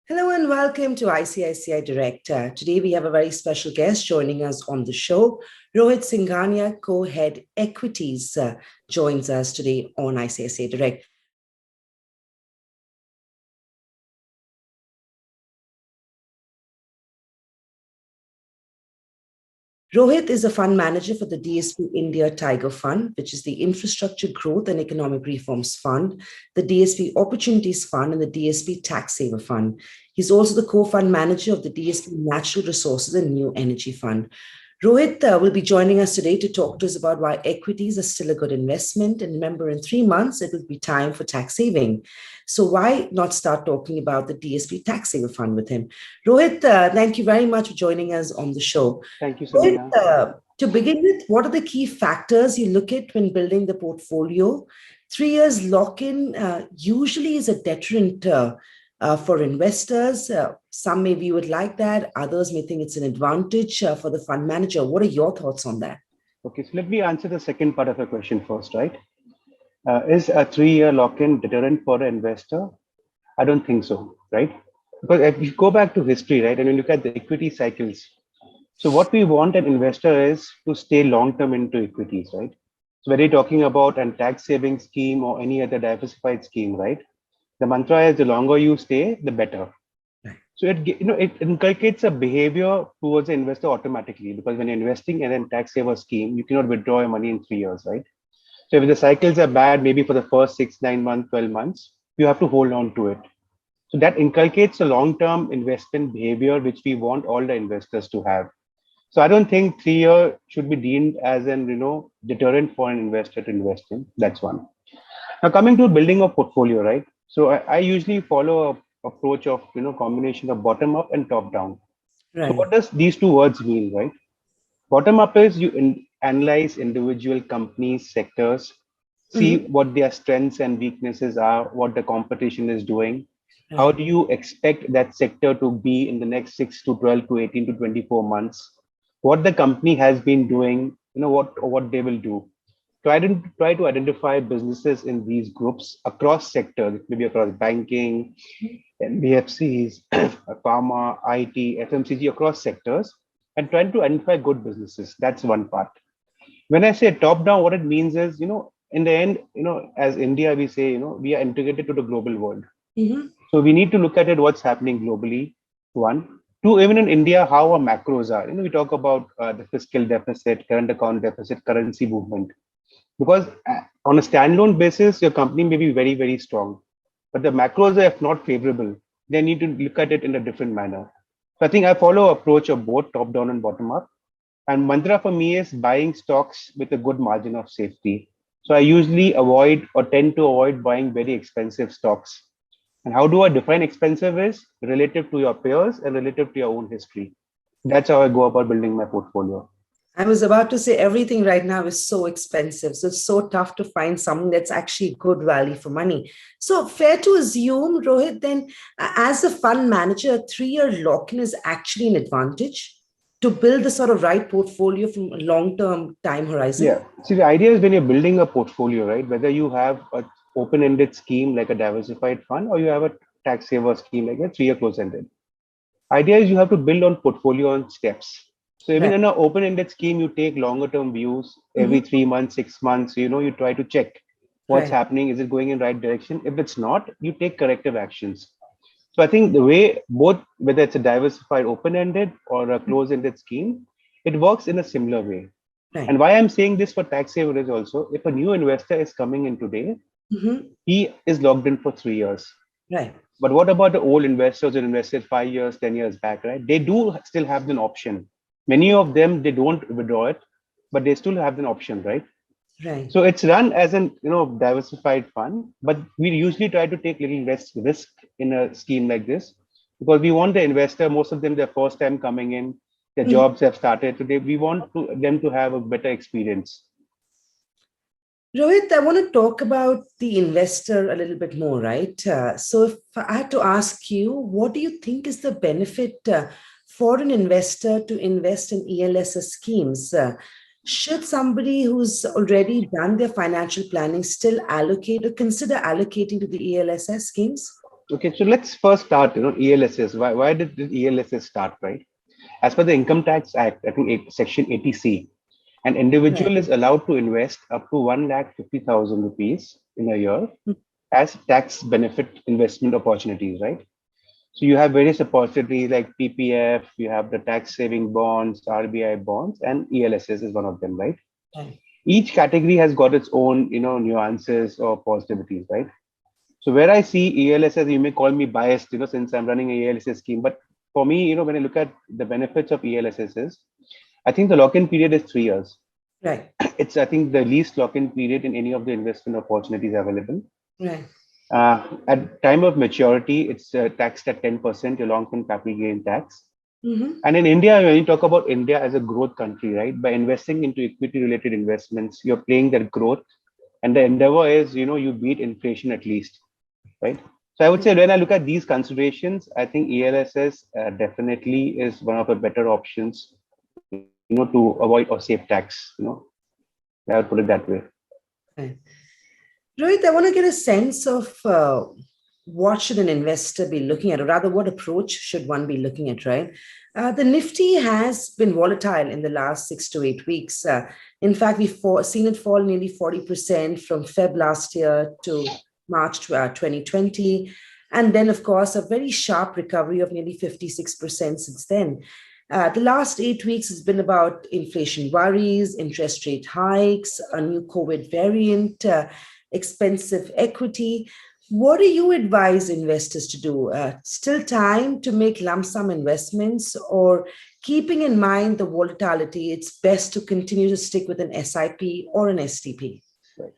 Hello and welcome to ICICIdirect. Today we have a very special guest joining us on the show. Rohit Singhania, co-head Equities, joins us today on ICICIdirect. Rohit is a fund manager for the DSP India Tiger Fund, which is the Infrastructure Growth and Economic Reforms Fund, the DSP Opportunities Fund, and the DSP Tax Saver Fund. He's also the co-fund manager of the DSP Natural Resources and New Energy Fund. Rohit will be joining us today to talk to us about why equities are still a good investment. And remember, in 3 months, it will be time for tax saving. So why not start talking about the DSP Tax Saver Fund with him? Rohit, thank you very much for joining us on the show. Thank you, Rohit, Samina. to begin with, what are the key factors you look at when building the portfolio? 3 years lock-in usually is a deterrent for investors. Some may view it like that. Others may think it's an advantage for the fund manager. What are your thoughts on that? Okay, so let me answer the second part of the question first, right? Is a 3-year lock-in deterrent for an investor? I don't think so, right? Because if you go back to history, right, and you look at the equity cycles, so what we want an investor is to stay long-term into equities, right? So whether you're talking about a tax saving scheme or any other diversified scheme, right? The mantra is the longer you stay, the better. So it inculcates a behavior towards the investor automatically, because when you're investing in a tax saver scheme, you cannot withdraw your money in 3 years, right? So if the cycles are bad, maybe for the first 6, 9 months, 12 months, you have to hold on to it. So that inculcates a long-term investment behavior, which we want all the investors to have. So I don't think 3 year should be deemed as an deterrent for an investor to invest in. That's one. Now coming to building a portfolio, right? So I usually follow a approach of combination of bottom up and top down. So Right. what does these two words mean, right? Bottom up is you analyze individual companies, sectors, see Mm-hmm. what their strengths and weaknesses are, what the competition is doing. How Right. do you expect that sector to be in the next 6 to 12 to 18 to 24 months? What the company has been doing, what they will do. Try to identify businesses in these groups across sectors, maybe across banking, NBFCs, pharma, IT, FMCG, across sectors, and trying to identify good businesses. That's one part. When I say top down, what it means is, in the end, as India, we say, we are integrated to the global world. Mm-hmm. So we need to look at it, what's happening globally, one. Two, even in India, how our macros are. We talk about the fiscal deficit, current account deficit, currency movement. Because on a standalone basis, your company may be very, very strong, but the macros are if not favorable, they need to look at it in a different manner. So I think I follow approach of both top down and bottom up. And mantra for me is buying stocks with a good margin of safety. So I usually avoid or tend to avoid buying very expensive stocks. And how do I define expensive is relative to your peers and relative to your own history. That's how I go about building my portfolio. I was about to say everything right now is so expensive. So it's so tough to find something that's actually good value for money. So fair to assume, Rohit, then as a fund manager, a 3-year lock-in is actually an advantage to build the sort of right portfolio from a long-term time horizon. Yeah. See, the idea is when you're building a portfolio, right? Whether you have a open-ended scheme like a diversified fund, or you have a tax saver scheme like a 3-year close-ended. Idea is you have to build on portfolio on steps. So even Right. in an open-ended scheme, you take longer-term views every Mm-hmm. 3 months, 6 months. You try to check what's Right. happening. Is it going in right direction? If it's not, you take corrective actions. So I think the way both, whether it's a diversified open-ended or a close-ended scheme, it works in a similar way. Right. And why I'm saying this for tax saver is also, if a new investor is coming in today, Mm-hmm. he is logged in for 3 years. Right. But what about the old investors who invested 5 years, 10 years back, right? They do still have an option. Many of them, they don't withdraw it, but they still have an option, right? Right. So it's run as an diversified fund, but we usually try to take little less risk in a scheme like this, because we want the investor, most of them, their first time coming in, their Mhm. jobs have started today. We want them to have a better experience. Rohit, I want to talk about the investor a little bit more, right? So, if I had to ask you, what do you think is the benefit for an investor to invest in ELSS schemes? Should somebody who's already done their financial planning still allocate or consider allocating to the ELSS schemes? Okay, so let's first start, ELSS. Why did the ELSS start, right? As per the Income Tax Act, I think Section 80C, an individual Right. is allowed to invest up to 1,50,000 rupees in a year as tax benefit investment opportunities, right? So you have various opportunities like PPF, you have the tax saving bonds, RBI bonds, and ELSS is one of them, right? Right. Each category has got its own, nuances or positivities, right? So where I see ELSS, you may call me biased, since I'm running a ELSS scheme, but for me, when I look at the benefits of ELSS is, I think the lock-in period is 3 years. Right. It's, I think, the least lock-in period in any of the investment opportunities available. Right. At time of maturity, it's taxed at 10%, your long-term capital gain tax. Mm-hmm. And in India, when you talk about India as a growth country, right, by investing into equity-related investments, you're playing that growth, and the endeavor is, you beat inflation at least, right? So I would say when I look at these considerations, I think ELSS definitely is one of the better options, to avoid or save tax. I would put it that way. Right. Rohit, I want to get a sense of what should an investor be looking at, or rather, what approach should one be looking at, right? The Nifty has been volatile in the last 6 to 8 weeks. In fact, we've seen it fall nearly 40% from Feb last year to March 2020. And then, of course, a very sharp recovery of nearly 56% since then. The last 8 weeks has been about inflation worries, interest rate hikes, a new COVID variant, expensive equity. What do you advise investors to do? Still time to make lump sum investments, or keeping in mind the volatility, it's best to continue to stick with an SIP or an STP? Right.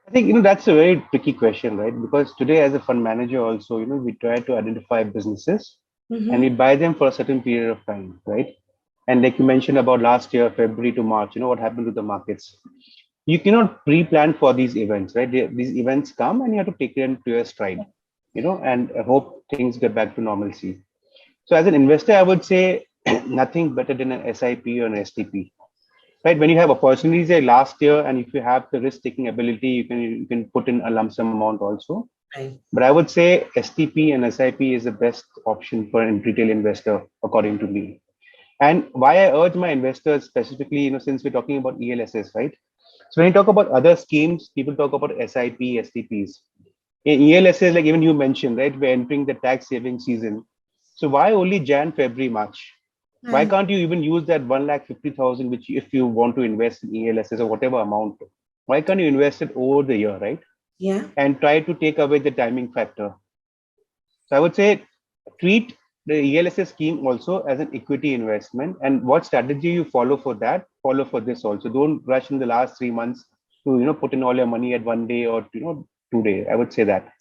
I think that's a very tricky question, right? Because today, as a fund manager, also we try to identify businesses and we Mm-hmm. buy them for a certain period of time, right? And like you mentioned about last year, February to March, what happened to the markets? You cannot pre-plan for these events, right? These events come and you have to take them to your stride, and hope things get back to normalcy. So as an investor, I would say nothing better than an SIP or an STP, right? When you have opportunities like last year, and if you have the risk-taking ability, you can put in a lump sum amount also. Right. But I would say STP and SIP is the best option for a retail investor, according to me. And why I urge my investors specifically, since we're talking about ELSS, right? So when you talk about other schemes, people talk about SIP, STPs. In ELSS, like even you mentioned, right? We're entering the tax saving season. So why only Jan, February, March? Why Right. can't you even use that 1,50,000, which if you want to invest in ELSS or whatever amount, why can't you invest it over the year, right? Yeah. And try to take away the timing factor. So I would say treat the ELSS scheme also as an equity investment, and what strategy you follow for that, follow for this also. Don't rush in the last 3 months to put in all your money at one day or 2 day. I would say that.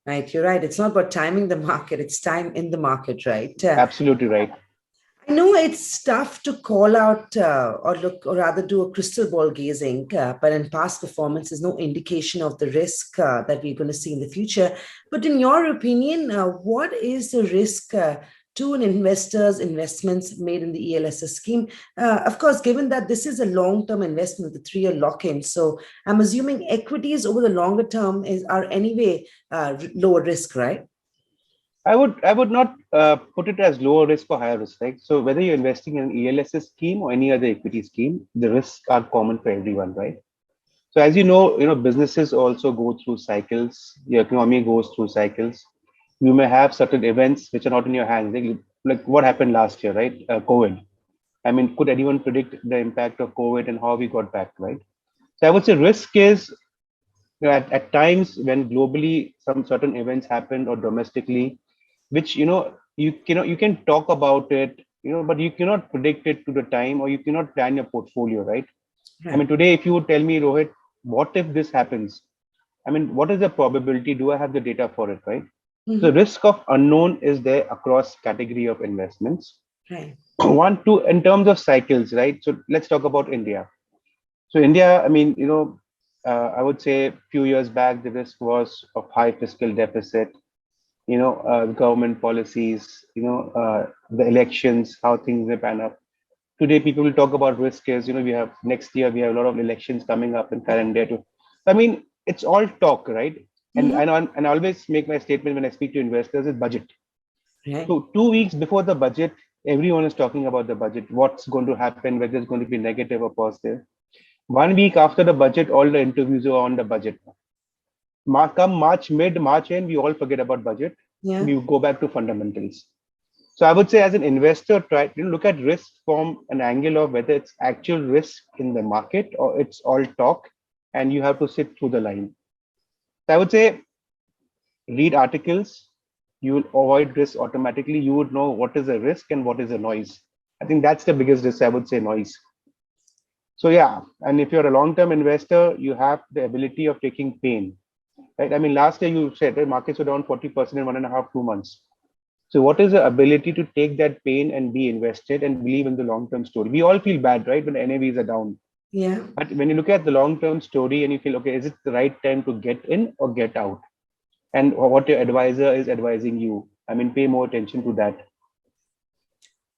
Right. You're right. It's not about timing the market, it's time in the market, right? Absolutely right. I know it's tough to call out or look, or rather do a crystal ball gazing, but in past performance, there's no indication of the risk that we're going to see in the future. But in your opinion, what is the risk to an investor's investments made in the ELSS scheme? Of course, given that this is a long-term investment, the 3-year lock-in, so I'm assuming equities over the longer term are anyway lower risk, right? I would not put it as lower risk or higher risk, right? So whether you're investing in an ELSS scheme or any other equity scheme, the risks are common for everyone, right? So as businesses also go through cycles. The economy goes through cycles. You may have certain events which are not in your hands, like what happened last year, right? COVID. I mean, could anyone predict the impact of COVID and how we got back, right? So I would say risk is, at times when globally some certain events happen or domestically, which you can talk about it, but you cannot predict it to the time, or you cannot plan your portfolio, right? I mean, Right. today, if you would tell me, Rohit, what if this happens? I mean, what is the probability? Do I have the data for it, right? The Mhm. risk of unknown is there across category of investments. Right. One, two, in terms of cycles, right? So let's talk about India. So India, I mean, I would say a few years back, the risk was of high fiscal deficit, government policies, the elections, how things may pan up. Today, people will talk about risk is, we have next year, we have a lot of elections coming up in current day too. I mean, it's all talk, right? And I always make my statement when I speak to investors is budget. Right. So 2 weeks before the budget, everyone is talking about the budget, what's going to happen, whether it's going to be negative or positive. 1 week after the budget, all the interviews are on the budget. Come mid-March end, we all forget about budget. Yeah. We go back to fundamentals. So I would say as an investor, try to look at risk from an angle of whether it's actual risk in the market or it's all talk, and you have to sit through the line. So I would say read articles, you will avoid risk automatically. You would know what is a risk and what is a noise. I think that's the biggest risk, I would say, noise. So yeah, and if you're a long-term investor, you have the ability of taking pain, right? I mean, last year you said, right, markets were down 40% in 1.5, 2 months. So what is the ability to take that pain and be invested and believe in the long-term story? We all feel bad, right, when NAVs are down. Yeah. But when you look at the long-term story and you feel, okay, is it the right time to get in or get out? And what your advisor is advising you. I mean, pay more attention to that.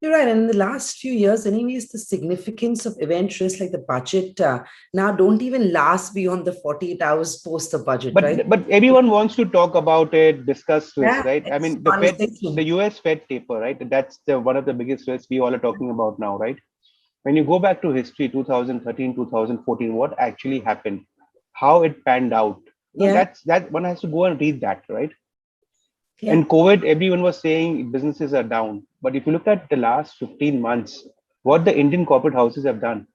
You're right. And in the last few years, anyways, the significance of event risks like the budget now don't even last beyond the 48 hours post the budget, right? But everyone wants to talk about it, discuss risk, Yeah, right? I it's mean, conversation. the US Fed taper, right? That's one of the biggest risks we all are talking about now, right? When you go back to history, 2013, 2014, what actually happened, how it panned out. Yeah. That one has to go and read that, right? Yeah. And COVID, everyone was saying businesses are down. But if you look at the last 15 months, what the Indian corporate houses have done,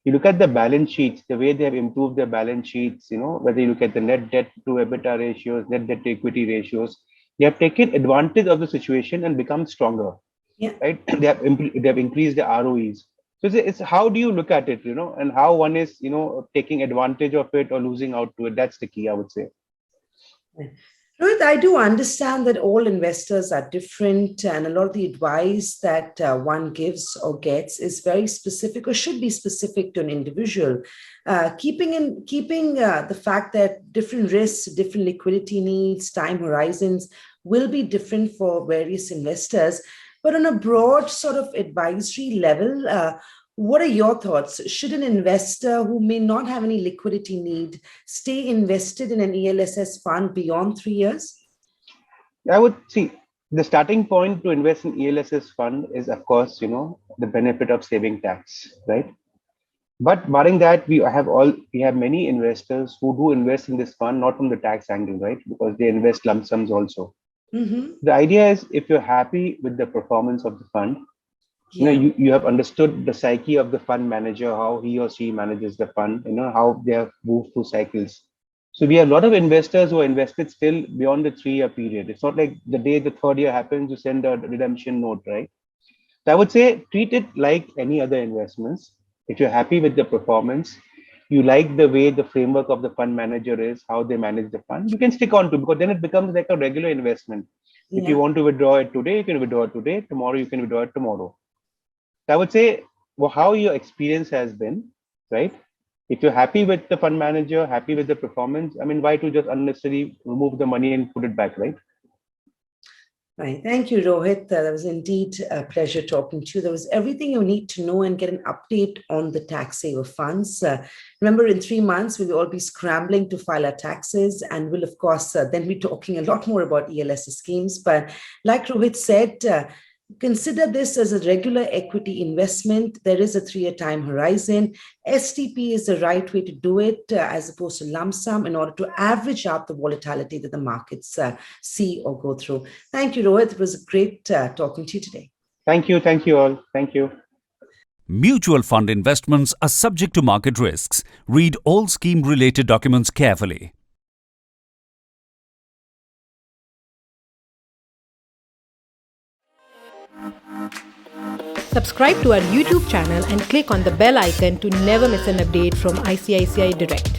you look at the balance sheets, the way they have improved their balance sheets, whether you look at the net debt to EBITDA ratios, net debt to equity ratios, they have taken advantage of the situation and become stronger, Yeah. right? They have increased the ROEs. So it's how do you look at it, and how one is, taking advantage of it or losing out to it. That's the key, I would say. Rohit, I do understand that all investors are different, and a lot of the advice that one gives or gets is very specific or should be specific to an individual. Keeping the fact that different risks, different liquidity needs, time horizons will be different for various investors. But on a broad sort of advisory level, what are your thoughts? Should an investor who may not have any liquidity need stay invested in an ELSS fund beyond 3 years? I would see the starting point to invest in ELSS fund is, of course, the benefit of saving tax, right? But barring that, we have many investors who do invest in this fund, not from the tax angle, right? Because they invest lump sums also. Mm-hmm. The idea is if you're happy with the performance of the fund, you have understood the psyche of the fund manager, how he or she manages the fund, how they have moved through cycles. So we have a lot of investors who are invested still beyond the 3-year period. It's not like the day the 3rd year happens, you send a redemption note, right? So I would say treat it like any other investments. If you're happy with the performance, you like the way the framework of the fund manager is, how they manage the fund, you can stick on to, because then it becomes like a regular investment. If you want to withdraw it today, you can withdraw it today. Tomorrow, you can withdraw it tomorrow. I would say how your experience has been, right? If you're happy with the fund manager, happy with the performance, I mean, why to just unnecessarily remove the money and put it back, right? Right. Thank you, Rohit. That was indeed a pleasure talking to you. There was everything you need to know and get an update on the tax saver funds. Remember, in 3 months, we'll all be scrambling to file our taxes, and we'll, of course, then be talking a lot more about ELSS schemes. But like Rohit said, consider this as a regular equity investment. There is a 3-year time horizon. STP is the right way to do it as opposed to lump sum in order to average out the volatility that the markets see or go through. Thank you, Rohit. It was great talking to you today. Thank you. Thank you all. Thank you. Mutual fund investments are subject to market risks. Read all scheme-related documents carefully. Subscribe to our YouTube channel and click on the bell icon to never miss an update from ICICI Direct.